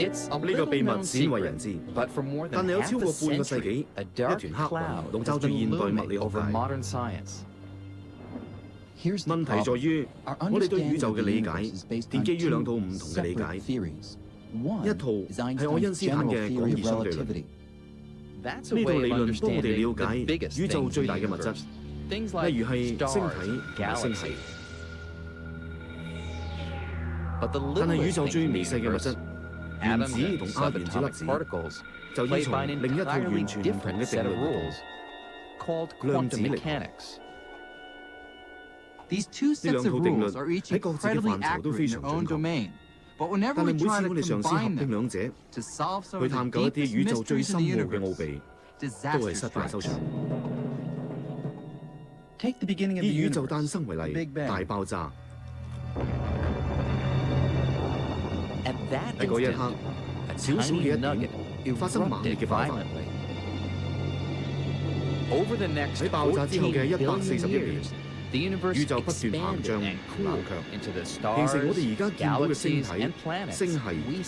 呢個秘密鮮為人知，但係有超過半個世紀，一團黑雲籠罩住現代物理學界。問題在於，我哋對宇宙嘅理解奠基於兩套唔同嘅理解，一套係愛因斯坦嘅廣義相對論。呢套理論幫我哋了解宇宙最大嘅物質，例如係星體同埋星系。但係宇宙最微細嘅物質，原子同亞原子粒子，就要從另一套完全唔同嘅定律嚟量子力學。呢兩套定律喺各自嘅範疇都非常準確，但係每次我哋嘗試合併兩者，去探究一啲宇宙最深奧嘅奧秘，都係失敗收場。以宇宙誕生為例，大爆炸。喺嗰一刻，小小嘅一點發生猛烈嘅爆發。喺爆炸之後嘅140億年，宇宙不斷膨脹、流強，形成我哋而家見到嘅星體、星系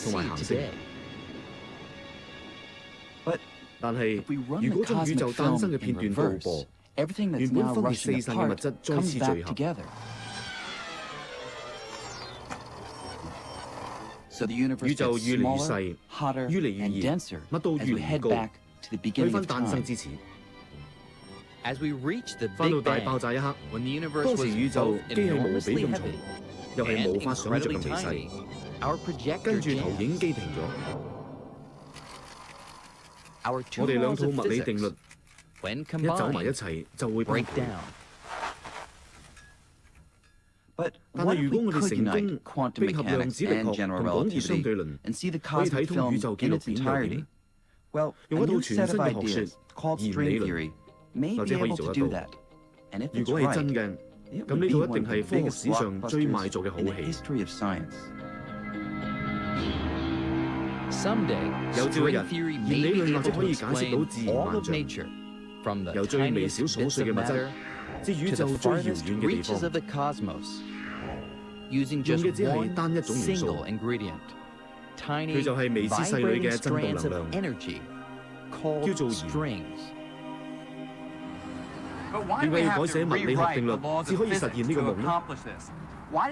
同埋行星。但係，如果將宇宙誕生嘅片段倒播，原本分裂四散嘅物質再次聚合。宇宙越嚟越細，越嚟越熱，密度越嚟越高，去返誕生之始。返到大爆炸一刻，當時宇宙既係無比咁重，又係無法想像咁微細。跟住投影機停咗，我哋兩套物理定律一走埋一齊就會崩潰。但係如果我哋成功並合量子力學同廣義相對論，可以睇通宇宙紀錄片又點？用一套全新嘅學說弦理論，或者可以做得到。如果係真嘅，咁呢套一定係科學史上最賣座嘅好戲。有朝一日，弦理論或者可以解釋到自然萬象，由最微小瑣碎嘅物質至宇宙最遙遠嘅地方。用嘅只係單一種元素，佢就係微絲細鋁嘅振動能量，叫做弦。點解要改寫物理學定律至可以實現呢個夢呢？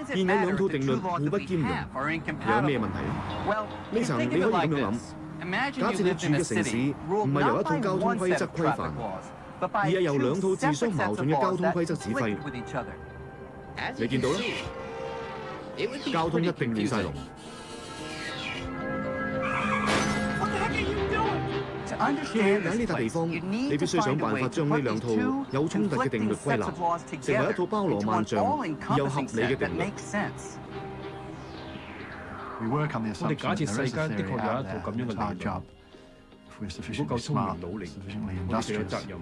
現有兩套定律互不兼容，有咩問題呢？呢層你可以咁樣諗：假設你住嘅城市唔係由一套交通規則規範，而係由兩套自相矛盾嘅交通規則指揮。你見到啦？交通一定亂晒龍。要了解呢笪地方，你必須想辦法將呢兩套有衝突嘅定律歸納，成為一套包羅萬象而又合理嘅定律。我哋假設世間的確有一套咁樣嘅理論。如果夠聰明努力，我哋就有責任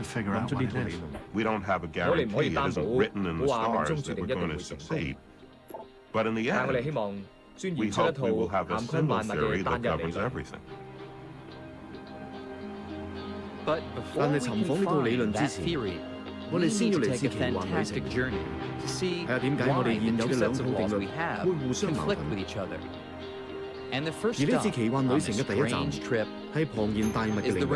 揾出呢套理論。我哋唔可以擔保話命中注定一定會成功。但我哋希望鑽研出一套涵蓋萬物嘅單一理論。但係尋訪呢套理論之前，我哋先要嚟次奇幻旅程，睇下點解我哋現有嘅兩套定律會互相矛盾。而呢次奇幻旅程嘅第一站係龐然大物嘅領域。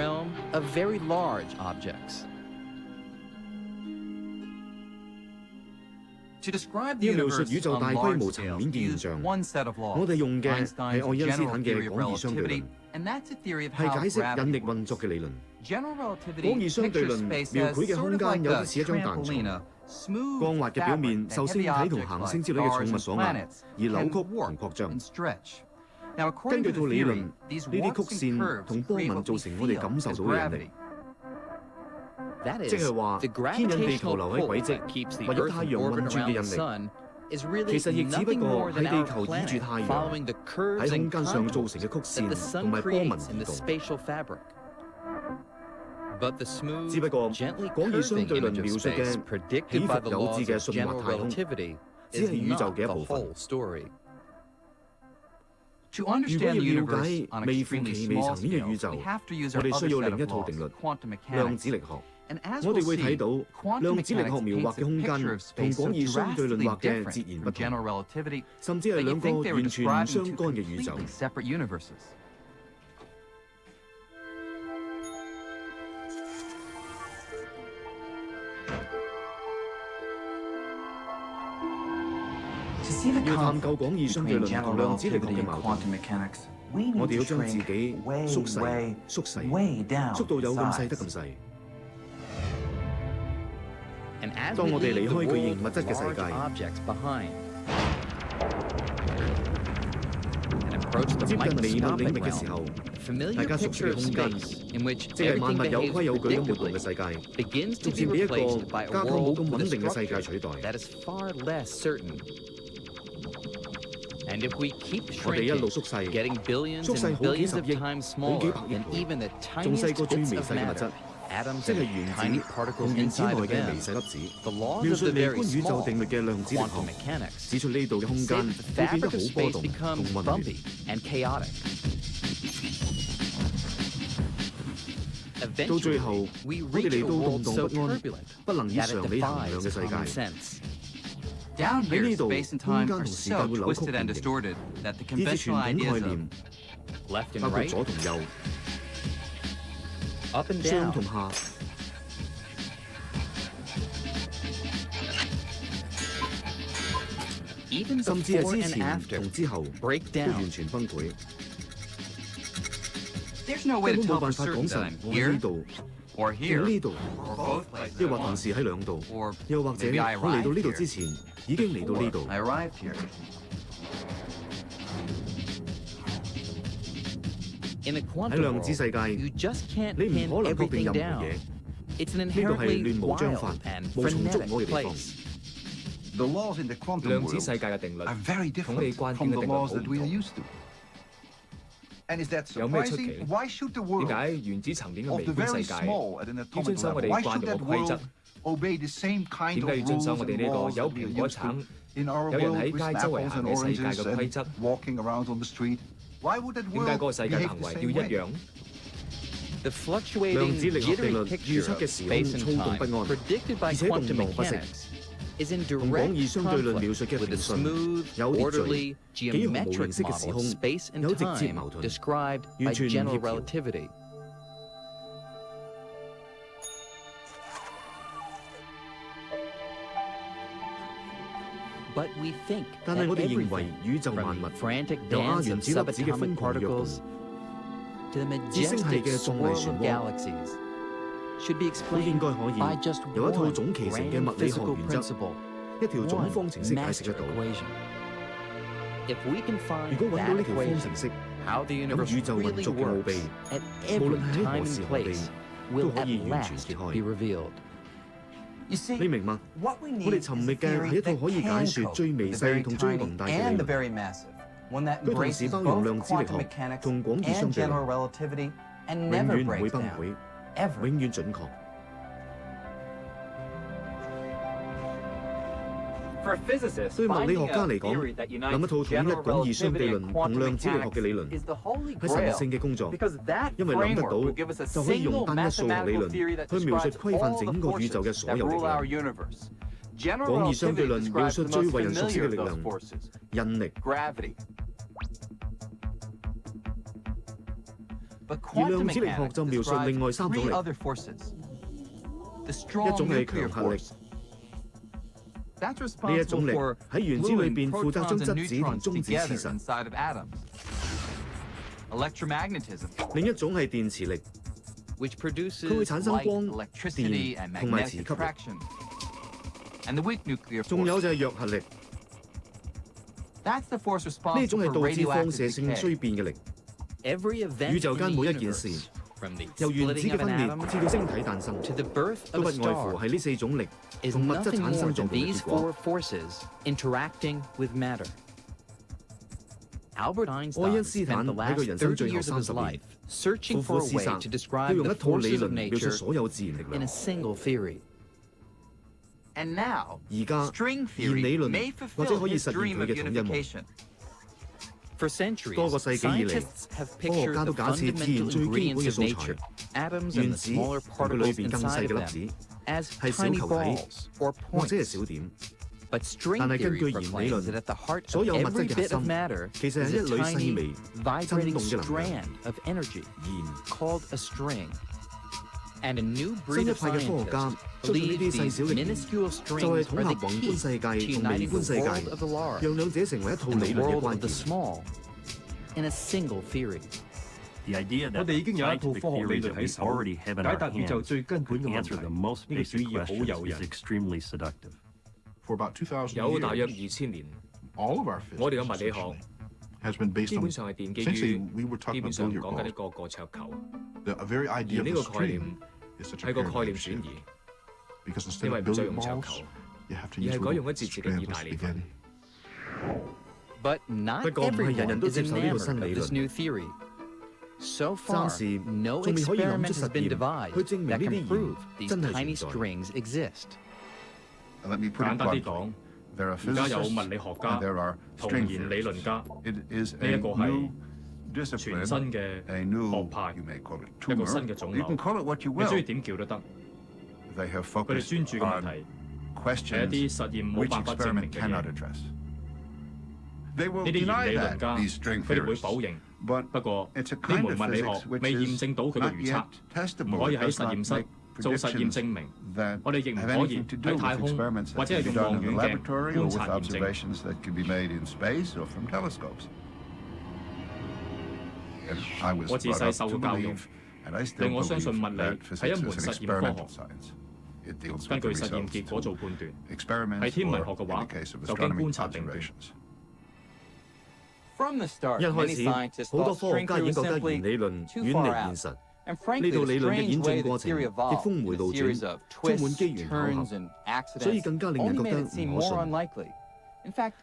要描述宇宙大規模層面嘅現象，我哋用嘅係愛因斯坦嘅廣義相對論，係解釋引力運作嘅理論。廣義相對論描繪嘅空間有啲似一張彈床，光滑嘅表面受星體同行星之類嘅重物所壓，而扭曲同擴張。根據套理論，呢啲曲線同波紋造成我哋感受到嘅引力。即係話，牽引地球留喺軌跡，或者太陽運轉嘅引力，其實亦只不過係地球倚住太陽喺空間上造成嘅曲線同埋波紋移動。只不過廣義相對論描述嘅起伏有致嘅順滑太空，只係宇宙嘅一部分。如果要了解微乎其微層面嘅宇宙，我哋需要另一套定律——量子力學。我哋會睇到量子力學描畫嘅空間同廣義相對論畫嘅截然不同，甚至係兩個完全唔相干嘅宇宙。要探究廣義相對論同量子力學嘅矛盾，我哋要將自己縮細、縮到有咁細得咁細。當我哋離開巨型物質嘅世界，接近微妙領域嘅時候，大家熟悉嘅空間，即係萬物有規有矩咁活動嘅世界，逐漸被一個架構冇咁穩定嘅世界取代。我哋一路縮細，縮細好幾十億、好幾百億倍，仲細過最微細嘅物質，即係原子同原子內嘅微細粒子。描述微觀宇宙定律嘅量子力學指出呢度嘅空間會變得好波動同混亂。到最後，我哋嚟到動盪不安、不能以常理衡量嘅世界。喺呢度，空間同時間會扭曲變形，以至傳統概念，包括左同右、上同下，甚至係之前同之後都完全崩潰。根本冇辦法講實我喺呢度。喺呢度，抑或同時喺兩度，又或者我嚟到呢度之前已經嚟到呢度。喺量子世界，你唔可能確定任何嘢。呢度係亂無章法、無從捉摸嘅地方。量子世界嘅定律同我哋慣見嘅定律好唔同。有咩出奇咧？點解原子層面嘅微觀世界要遵守我哋慣用嘅規則？點解要遵守我哋呢個有蘋果橙、有人喺街周圍行嘅世界嘅規則？點解嗰個世界行為要一樣？量子力學定律預測嘅時空躁動不安，而且動盪不息。同廣義相對論描述嘅平順、有秩序、幾何無形式嘅時空有直接矛盾，完全唔協調。但係我哋認為宇宙萬物由亞原子粒子嘅瘋狂躍動，至星系嘅壯麗漩渦，都應該可以由一套總其成嘅物理學原則、一條總方程式解釋得到。如果揾到呢條方程式，咁宇宙運作嘅奧秘，無論係喺何時何地，都可以完全揭開。你明嗎？我哋尋覓嘅係一套可以解説最微細同最宏大嘅理論。佢同時包容量子力學同廣義相對論，永遠唔會崩潰，永遠準確。對物理學家嚟講，諗一套統一廣義相對論同量子力學嘅理論係神聖嘅工作，因為諗得到就可以用單一數學理論去描述規範整個宇宙嘅所有力量。廣義相對論描述最為人熟悉嘅力量——引力。而量子力學就描述另外三種力，一種係強核力。呢一種力喺原子裏邊負責將質子同中子黐實。另一種係電磁力，佢會產生光、電同埋磁吸力。仲有就係弱核力，呢種係導致放射性衰變嘅力。宇宙間每一件事，由原子嘅分裂至到星體誕生，都不外乎係呢四種力同物質產生作用嘅結果。愛因斯坦喺佢人生最後30年，苦苦思索，要用一套理論描述所有自然力量。而家，弦理論或者可以實現佢嘅統一夢。多個世紀以嚟，科學家都假設自然最基本嘅素材原子同佢裏邊更細嘅粒子係小球體或者係小點。但係根據弦理論，所有物質嘅核心其實係一縷細微震動嘅能量弦。新一派嘅科學家相信呢啲細小嘅弦就係統合宏觀世界同微觀世界，讓兩者成為一套理論嘅關鍵。我哋已經有一套科學理論喺手，解答宇宙最根本嘅問題。呢個主意好誘人。有大約2000年，我哋嘅物理學基本上係奠基於基本上講緊一個過桌球，而呢個概念係個概念轉移，因為唔再用桌球，而係改用一節節嘅意大利粉。不過唔係人人都接受呢套新理論。暫時仲未可以諗出實驗去證明呢啲弦真係存在。簡單啲講，而家有物理學家同弦理論家，呢一個係全新嘅學派，一個新嘅種流。你中意點叫都得。佢哋專注嘅問題係一啲實驗冇辦法證明嘅嘢。呢啲弦理論家佢哋會否認，不過呢門物理學未驗證到佢嘅預測，唔可以喺實驗室做實驗證明，我哋亦唔可以喺太空或者係用望遠鏡觀察驗證。我自細受嘅教育令我相信物理係一門實驗科學，根據實驗結果做判斷。係天文學嘅話，就經觀察定斷。一開始，好多科學家已經覺得弦理論遠離現實。呢套理論嘅演進過程亦峰迴路轉，充滿機緣巧合，所以更加令人覺得唔可信。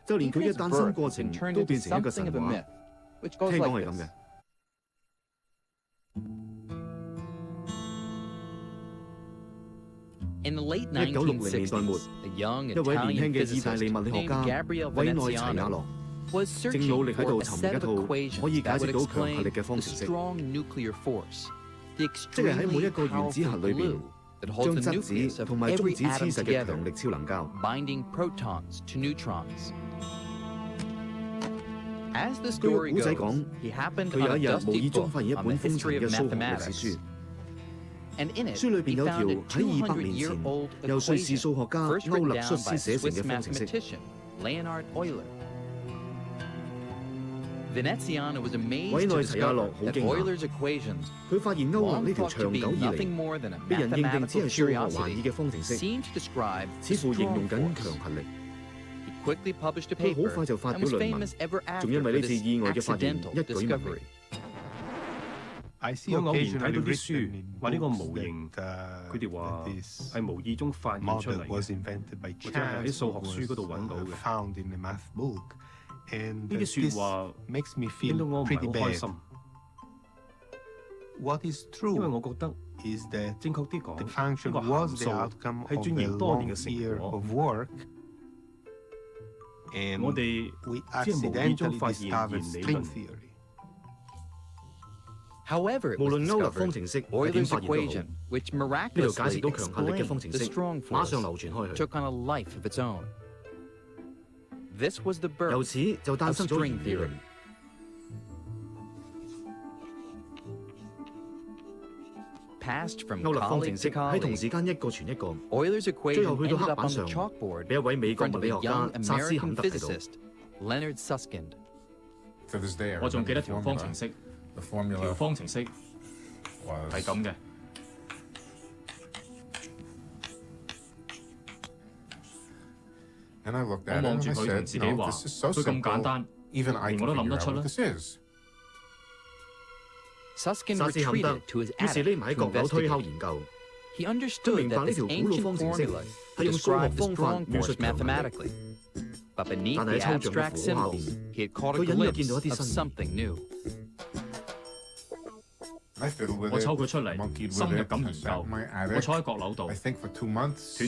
就連佢嘅誕生過程都變成一個神話。聽講係咁嘅。1960年代末，一位年輕嘅意大利物理學家委內齊亞諾正努力喺度尋覓一套可以解釋到強核力嘅方程式。即係喺每一個原子核裏邊，將質子同埋中子黐實嘅強力超能膠。據古仔講，佢有一日無意中發現一本封塵嘅數學歷史書，書裏邊有條喺200年前由瑞士數學家歐勒率斯寫成嘅方程式。委內齊亞諾好驚訝，佢發現歐勒呢條長久以嚟被人認定只係數學玩意嘅方程式，似乎形容緊強核力。佢好快就發表論文，仲因為呢次意外嘅發現一舉聞名。我偶然睇到啲書話呢個模型，佢哋話係無意中發現出嚟嘅，或者係喺數學書嗰度揾到嘅。呢啲説話令到我唔係好開心，因為我覺得正確啲講，呢個函數係鑽研多年嘅成果。我哋只係無意中發現弦理論。無論歐勒方程式係點發現都好，呢度解釋到強核力嘅方程式馬上流傳開去。由此就誕生咗弦理論。歐勒方程式喺同時間一個傳一個，最後去到黑板上，俾一位美國物理學家薩斯坎德睇到。我仲記得條方程式，條方程式係咁嘅。我望住佢同自己話：佢咁簡單，連我都諗得出啦。薩斯坎德於是匿埋喺閣樓推敲研究，佢明白呢條古老方程式係用數學方法描述強核力，但係喺抽象嘅符號下邊，佢隱約見到一啲新意。我抽佢出嚟，深入咁研究。我坐喺閣樓度，斷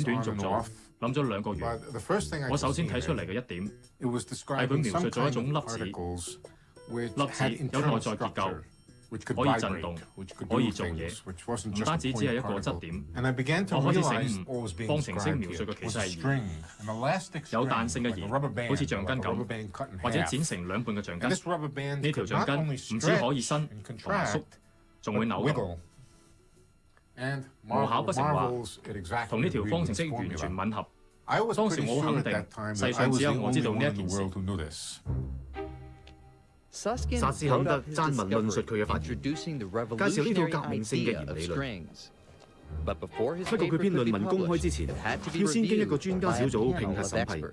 斷續續諗咗2個月。我首先睇出嚟嘅一點係佢描述咗一種粒子，粒子有內在結構，可以震動，可以做嘢，唔單止只係一個質點。我開始醒悟，方程式描述嘅其實係弦，有彈性嘅弦，好似橡筋咁，或者剪成兩半嘅橡筋。呢條橡筋唔止可以伸同埋縮，仲會扭動。無巧不成話，同呢條方程式完全吻合。當時我好肯定，世上只有我知道呢一件事。薩斯坎德撰文論述佢嘅發現，介紹呢套革命性嘅弦理論。不過佢篇論文公開之前，要先經一個專家小組評核審批。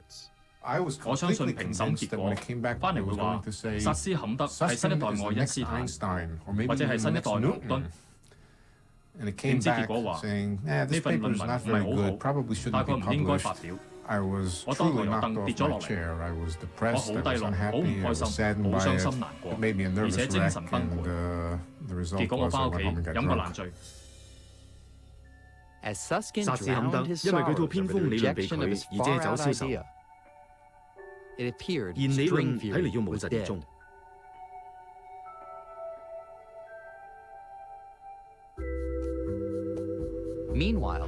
我相信評審結果翻嚟會話，薩斯坎德係新一代愛因斯坦，或者係新一代牛頓。點知結果話呢份論文唔係好好，大概唔應該發表。我當堂由凳跌咗落嚟，我好低落，好唔開心，好傷心難過，而且精神崩潰。結果我翻屋企飲個爛醉。薩斯坎德因為佢套偏鋒理論被拒而借酒消愁，弦理論睇嚟要無疾而終。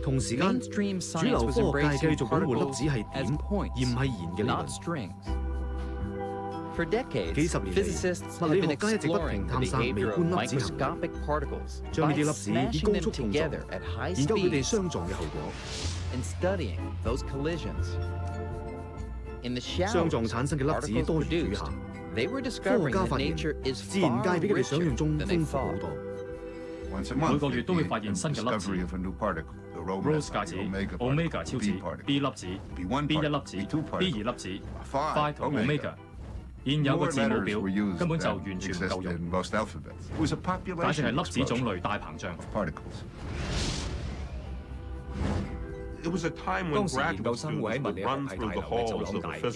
同時間，主流科學界繼續擁護粒子係點，而唔係弦嘅理論。幾十年嚟，物理學家一直不停探索微觀粒子行為，將呢啲粒子以高速碰撞，研究佢哋相撞嘅後果。相撞產生嘅粒子多如雨下。科學家發現，自然界比佢哋想象中豐富好多。每個月都會發現新嘅粒子 ，Rose 介子、Omega 超子、B 粒子、B1 粒子、B2 粒子、Phi 同 Omega。現有個字母表根本就完全唔夠用，簡直係粒子種類大膨脹。當時研究生會喺物理學系大樓嘅走廊大叫，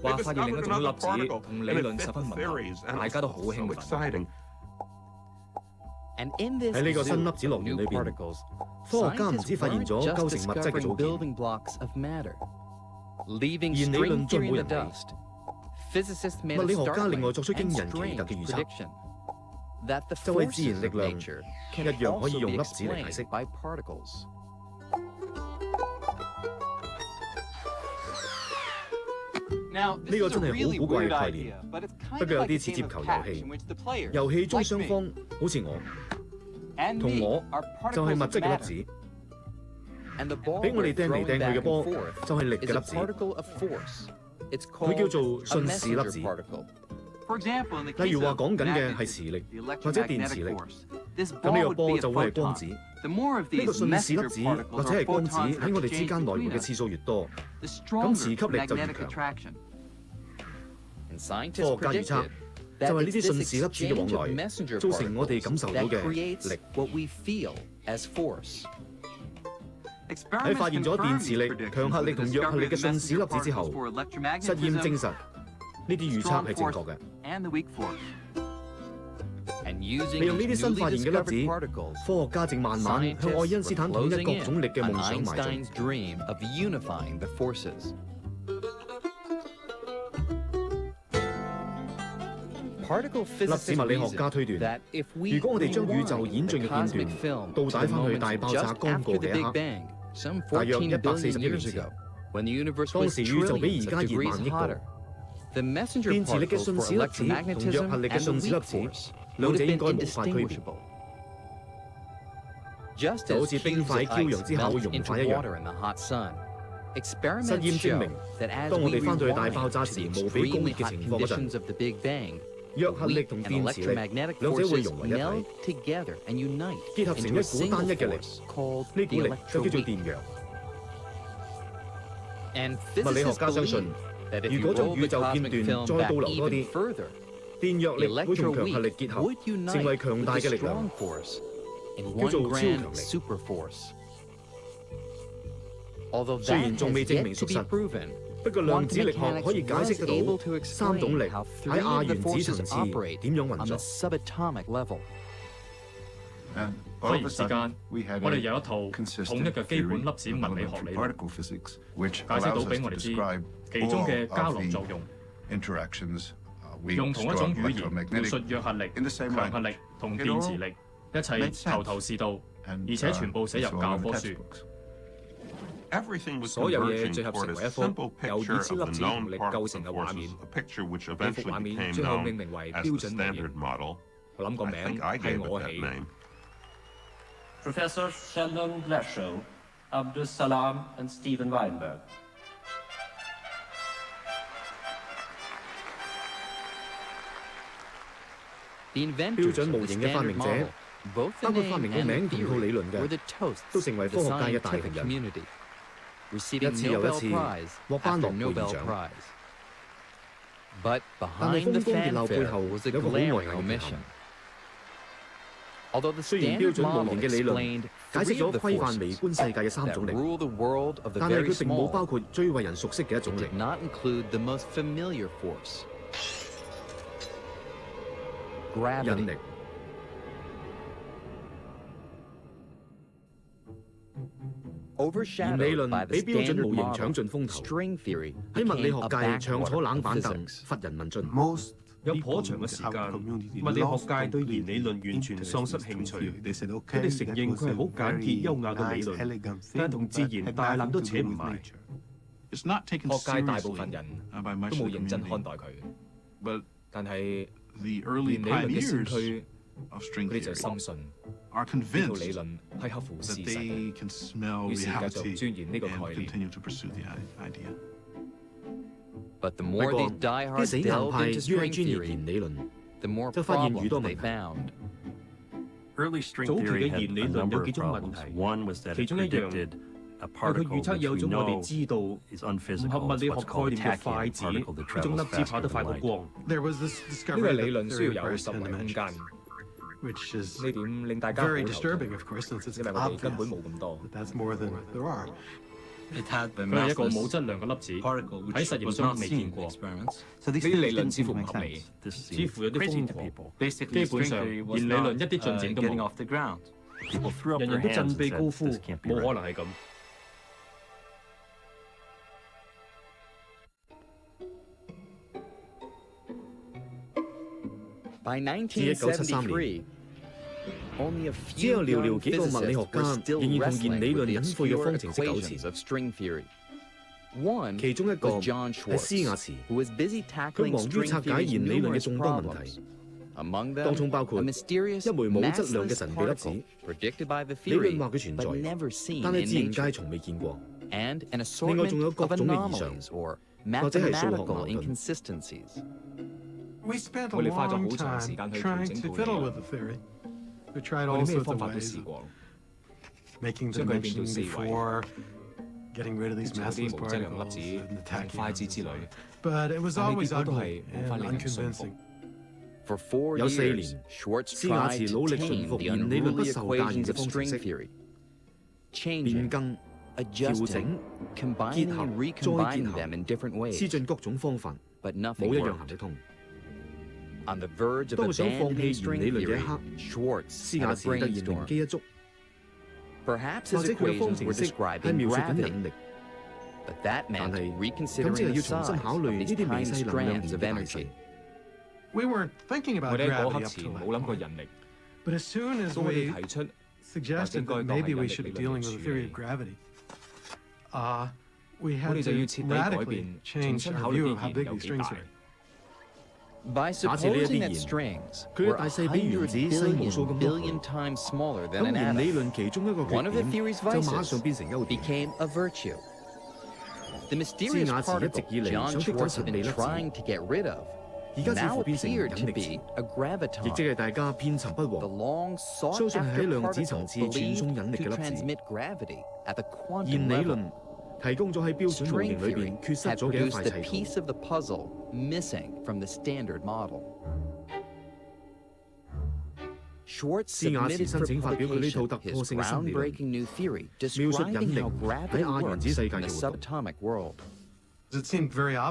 話發現另一種粒子同理論十分吻合，大家都好興奮。喺呢個新粒子樂園裏邊，科學家唔止發現咗構成物質嘅組件，弦理論進步人哋。物理學家另外作出驚人奇特嘅預測，就係自然力量一樣可以用粒子嚟解釋。呢個真係好古怪嘅概念，不過有啲似接球遊戲。遊戲中雙方好似我同我就係物質嘅粒子，俾我哋掟嚟掟去嘅波就係力嘅粒子。佢叫做順時粒子。例如話講緊嘅係磁力或者電磁力，咁呢個波就會係光子。呢個順時粒子或者係光子喺我哋之間來回嘅次數越多，咁磁吸力就越強。科學家預測就係呢啲順時粒子嘅往來，造成我哋感受到嘅力。喺發現咗電磁力、強核力同弱核力嘅順時粒子之後，實驗證實呢啲預測係正確嘅。利用呢啲新發現嘅粒子，科學家正慢慢向愛因斯坦統一各種力嘅夢想邁進。粒子物理學家推斷，如果我哋將宇宙演進嘅片段倒帶翻去大爆炸剛過嘅一刻，大約140億年前，當時宇宙比而家熱萬億度。電磁力嘅順時粒子同弱核力嘅順時粒子，兩者應該無法區別，就好似冰塊喺驕陽之下會融化一樣。實驗證明，當我哋翻到去大爆炸時無比高熱嘅情況嗰陣，弱核力同電磁力兩者會融為一體，結合成一股單一嘅力，呢股力就叫做電陽。物理學家相信，如果將宇宙片段再倒流多啲，電弱力會同強核力結合，成為強大嘅力量，叫做超強力。雖然仲未證明屬實，不過量子力學可以解釋得到三種力喺亞原子層次點樣運作。忽然之間，我哋有一套統一嘅基本粒子物理學理論，解釋到俾我哋知其中嘅交流作用。用同一種語言描述弱核力、強核力同電磁力，一切頭頭是道，而且全部寫入教科書。所有嘢聚合成為一幅由二千粒子動力構成嘅畫面。呢幅畫面最後命名為標準模型。我諗個名係我起。Professor Sheldon Glashow, Abdus Salam and Steven Weinberg. 標準模型嘅發明者，包括發明個名同套理論嘅，都成為科學界嘅大紅人，一次又一次獲頒諾貝爾獎。但係風光熱鬧背後有個好呆嘅秘密。雖然標準模型嘅理論解釋咗規範微觀世界嘅3種力，但係佢並冇包括最為人熟悉嘅一種力。引力。弦理論俾標準模型搶盡風頭，喺物理學界長坐冷板凳，乏人問津。有頗長嘅時間，物理學界對弦理論完全喪失興趣。佢哋承認佢係好簡潔優雅嘅理論，但同自然大纜都扯唔埋。學界大部分人都冇認真看待佢，但係弦理論嘅先驅，佢哋就深信呢套理論係合乎事實，於是繼續鑽研呢個概念。不過，啲死硬派越係鑽研弦理論，就發現越多問題。早期嘅弦理論有幾種問題，其中一樣係佢預測有種我哋知道唔合物理學概念嘅快子，呢種粒子跑得快過光。呢個理論需要有十維空間。呢點令大家好頭痛，因為我哋根本冇咁多。佢係一個冇質量嘅粒子，喺實驗中未見過。呢啲理論似乎唔合理，似乎有啲瘋狂。基本上，弦理論一啲進展都冇。人人都振臂高呼，冇可能係咁。至1973年，只有寥寥幾個物理學家仍然同弦理論隱晦嘅方程式糾纏。其中一個係斯亞茨，佢忙於拆解弦理論嘅眾多問題，當中包括一枚冇質量嘅神秘粒子，理論話佢存在，但係自然界從未見過。另外仲有各種嘅異常，或者係數學矛盾。我哋花咗好長時間去調整套理論，我哋咩方法都試過，將佢變到四維，整嗰啲無質量粒子、快子之類，但係結果都係冇法令人信服。有4年，斯亞茨努力馴服弦理論不受駕馭嘅方程式，變更、調整、結合、再結合，試盡各種方法，冇一樣行得通。當佢想放棄弦理論嘅一刻，斯亞茨突然靈機一觸，或者佢嘅方程式係描述緊引力，但係咁即係要重新考慮呢啲微細能量點嘅大細。我哋喺嗰刻前冇諗過引力，當我哋提出或者應該當係引力理論嘅處理，我哋就要徹底改變，重新考慮啲弦有幾大。假設呢一啲弦，佢嘅大細比原子細無數咁多，咁弦理論其中一個缺點就馬上變成優點。斯亞茨一直以嚟想剔走神秘粒子，而家似乎變成引力池，亦即係大家遍尋不獲，相信係喺量子層次傳送引力嘅粒子。弦理論提供咗喺標準模型裏邊缺失咗嘅一塊砌圖。斯亞茨申請發表佢呢套突破性嘅新理論，描述引力喺亞原子世界嘅活動。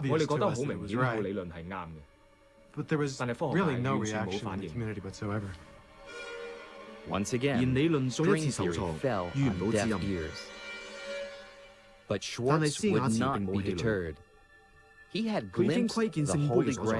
我哋覺得好明顯，呢套理論係啱嘅，但係科學界完全冇反應。弦理論再一次受挫，遇唔到知音。但係斯亞茨並冇氣餒，佢已經窺見聖杯嘅所在，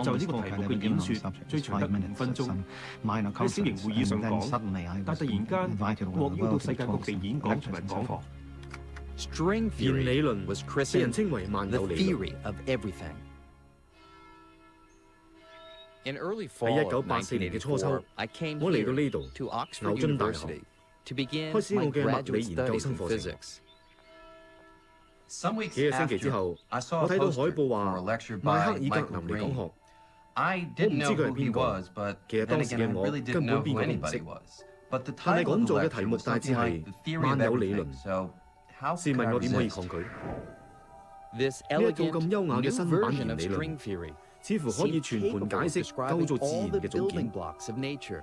我就呢個題目嘅演說最長得5分鐘，喺小型會議上講，但突然間獲邀到世界各地演講同埋講課。String 弦理 theory 論 was 被人 christened 稱為萬 the 有理論。 theory of everything. In early 喺 fall of 1984年嘅初秋， 1984, I came 我嚟到 here 呢度 to 牛 Oxford 津大學 University to begin 開始 my 我嘅物 graduate 理研究 studies 生 in 課程。 physics. Some weeks 幾個星期之 after, 後， I 我 saw a 睇到海 poster 報 for 話 a lecture 邁克 by 爾格 Michael 林嚟講 Green. 學。 I 我 didn't 唔知 know 佢係 who he 邊個， was, but 其實 then 當時 again, I 嘅我 really 根 didn't 本 know 邊 who 個都唔 anybody 識。 was. But the 但係 title of 講 the 座嘅 lecture 題目 was 大致 something 係 like the theory 萬 of 有理 everything. 論。 So how 試 could 問 I 我點可以 resist? 抗拒？ This 呢一套 elegant 咁優雅嘅 new 新版 version 弦 of 理 string 論， theory 似乎可以 seemed 全盤 capable 解 of 釋構 describing 造自 all 然 the 嘅組 building 件。 blocks of nature.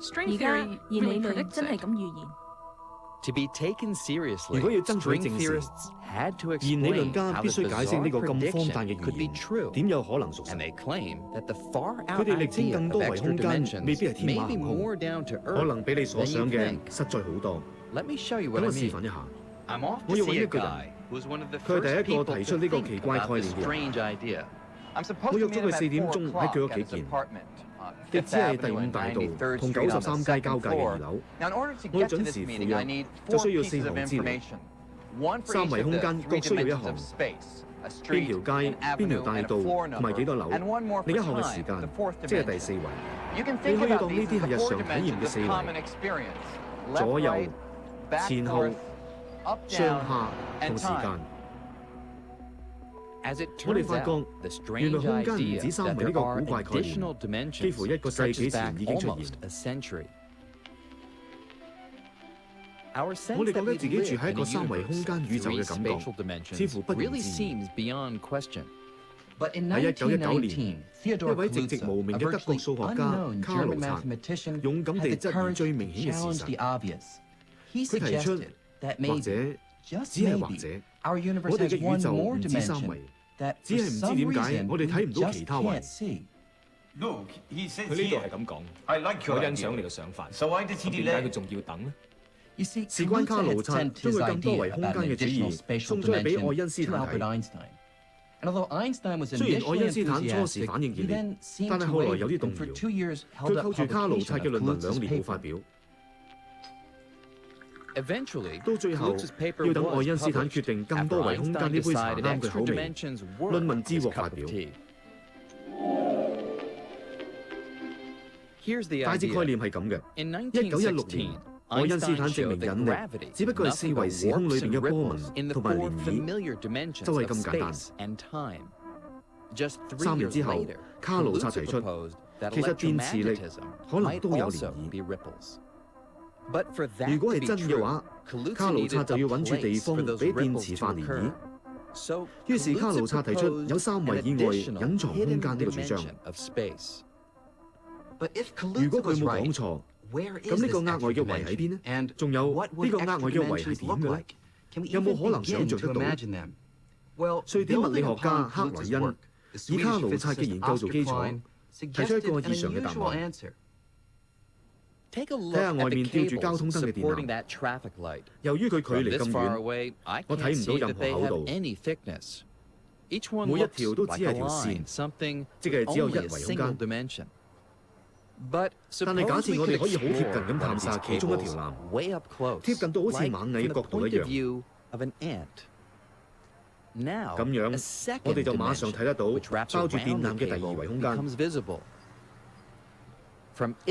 String 而家 theory 現 really 理論 predicts 真係 it. 咁預言。 To be taken seriously, 如果要爭取 string 正視， theorists had to 現理論 explain 家 how 必 the 須解釋呢 bizarre 個咁荒 prediction 誕嘅 could 預 be 言 true. 點有可能屬 And 實？ they claim that the far 佢 out 哋力證 idea 更 of 多維 extra 空間 dimensions 未必係天馬 may be 行空， more down to 可能 Earth 比你所 than 想 you 嘅 think. 實在好多。 Let me show you 等 what I 我示 mean. 範一下。 I'm off 我 to 要揾 see 一 a 個人， guy who's one of the 佢係 first 第一個 people 提 to 出呢個 think 奇怪 about 概 this 念嘅人。 strange idea. 我約咗佢4點鐘喺佢屋企見，地址係第5大道同93街交界嘅2樓。我要準時赴約，就需要4項資料：3維空間各需要1項邊條街、邊條大道同埋幾多樓。另一項嘅時間，即係第4維。你可以當呢啲係日常體驗嘅4維，左右、前後、上下同時間。我哋發覺，原來空間唔止3維呢個古怪概念，幾乎1個世紀前已經出現。我哋覺得自己住喺一個3維空間宇宙嘅感覺，似乎不言自語。喺1919年，一位籍籍無名嘅德國數學家卡魯策勇敢地質疑最明顯嘅事實。佢提出，或者只係或者，我哋嘅宇宙唔止3維，只係唔知點解我哋睇唔到其他維。佢呢度係咁講，我欣賞你嘅想法。咁點解佢仲要等呢？事關卡魯策將佢更多維空間嘅主義送咗去俾愛因斯坦睇。雖然愛因斯坦初時反應熱烈，但係後來有啲動搖。佢扣住卡魯策嘅論文2年冇發表。到最後，要等愛因斯坦決定更多維空間呢杯茶啱佢口味，論文之獲發表。大致概念係咁嘅：1916年，愛因斯坦證明引力只不過係4維時空裏邊嘅波紋同埋漣漪，就係咁簡單。3年之後，卡魯策提出，其實電磁力可能都有漣漪。如果係真嘅話，卡魯策就要揾住地方俾電磁化漣漪。於是卡魯策提出有3維以外隱藏空間呢個主張。如果佢冇講錯，咁呢個額外嘅維喺邊呢？仲有呢個額外嘅維係點嘅咧？有冇可能想像得到？瑞典物理學家克萊恩以卡魯策嘅研究做基礎，提出一個異常嘅答案。睇下外面吊住交通燈嘅電纜，由於佢距離咁遠，我睇唔到任何厚度，每一條都只係條線，即係只有1維空間。但係假設我哋可以好貼近咁探查其中一條纜，貼近到好似螞蟻嘅角度一樣，咁樣我哋就馬上睇得到包住電纜嘅第2維空間。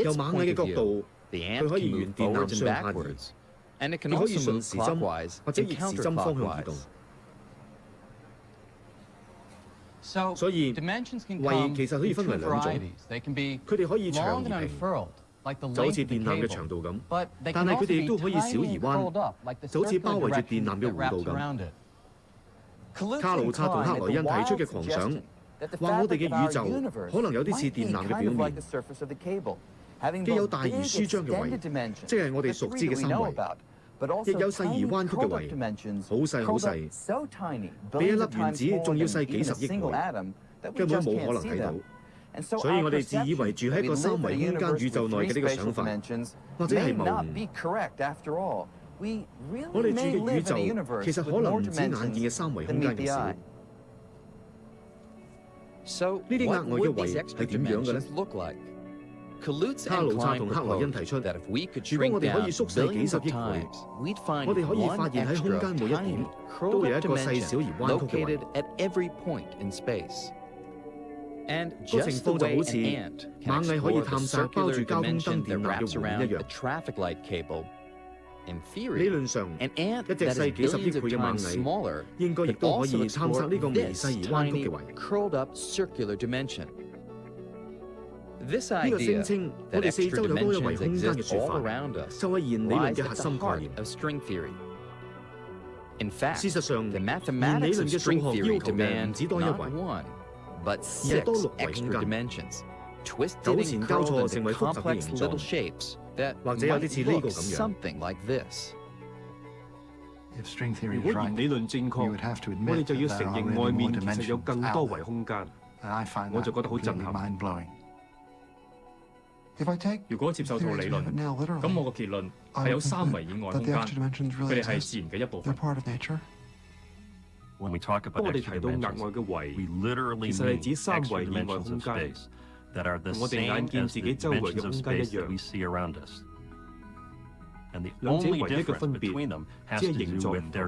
由螞蟻嘅角度，佢可以沿電纜上下移，亦可以順時針或者逆時針方向移動。所以維其實可以分為2種，佢哋可以長而平，就好似電纜嘅長度咁；但係佢哋亦都可以小而彎，就好似包圍住電纜嘅弧度咁。卡魯策同克萊恩提出嘅狂想，話我哋嘅宇宙可能有啲似電纜嘅表面，既有大而舒張嘅維，即係我哋熟知嘅3維。亦有細而彎曲嘅維，好細好細，比一粒原子仲要細幾10億倍，根本冇可能睇到。所以我哋自以為住喺一個3維空間宇宙內嘅呢個想法，或者係謬誤。我哋住嘅宇宙其實可能唔止眼見嘅3維空間咁小。呢啲額外嘅維係點樣嘅咧？卡魯策同克萊恩提出，如果我哋可以縮細幾10億倍，我哋可以發現喺空間每一點都有一個細小而彎曲嘅維。個情況就好似螞蟻可以探索包住交通燈電纜嘅弧面一樣。理論上，一隻細幾10億倍嘅螞蟻應該亦都可以探索呢個微細而彎曲嘅維。呢個聲稱我哋四周有多一維空間嘅說法，就係弦理論嘅核心概念。事實上，弦理論嘅數學要求嘅唔止多一維，而係多6維空間，糾纏交錯成為複雜嘅形狀，或者有啲似呢個咁樣。如果弦理論正確，我哋就要承認外面其實有更多維空間，我就覺得好震撼。如果接受套理論，咁我個結論係有3維以外空間，佢哋係自然嘅一部分。當我哋提到額外嘅維，其實係指3維以外空間，同我哋眼見自己周圍嘅空間一樣。兩者唯一嘅分別，只係形狀唔同。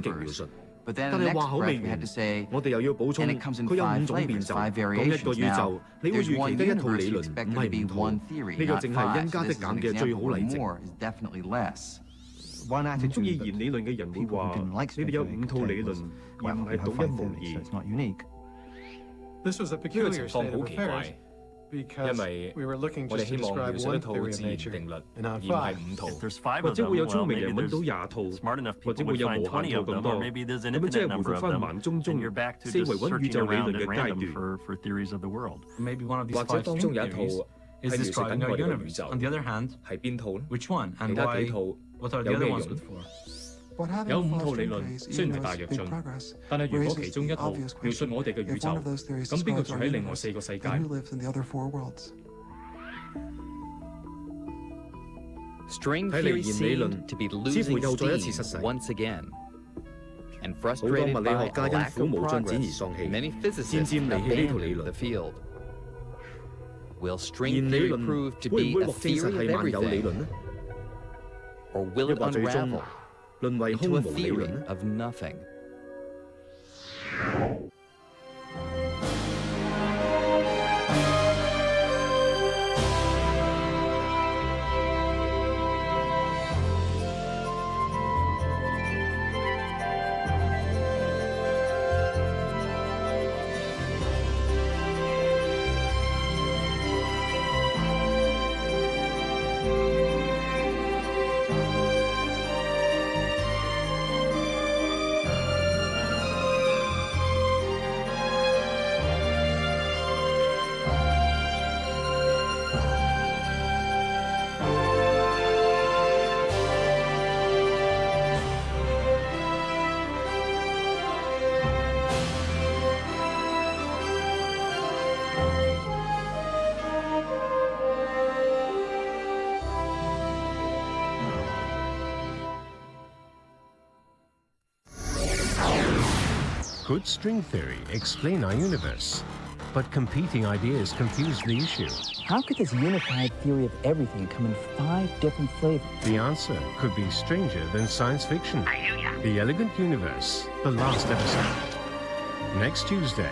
終極描述。但係話口未完，我哋又要補充佢有5種變奏。講一個宇宙，你會預期得一套理論，唔係5套。呢個正係因加的減嘅最好例證。唔中意弦理論嘅人會話：你哋有5套理論，而唔係獨一無二。呢個情況好奇怪，因為我哋希望描述一套自然定律，而唔係5套。或者會有聰明人揾到20套，或者會有無限套咁多，咁樣即係回復翻盲中中四維穩宇宙理論嘅階段。或者當中有一套係描述緊我哋嘅宇宙，係邊套呢？其他幾套有咩用？有5套理論，雖然係大躍進，但係如果其中一套描述我哋嘅宇宙，咁邊個住喺另外4個世界？String theory seemed to be losing steam once again. And frustrated by a lack of progress, many physicists abandoned the field. Will string theory prove to be a theory of everything? Or will it unravel into a theory of nothing? Could string theory explain our universe? But competing ideas confuse the issue. How could this unified theory of everything come in 5 different flavors? The answer could be stranger than science fiction. The Elegant Universe, the last episode. Next Tuesday.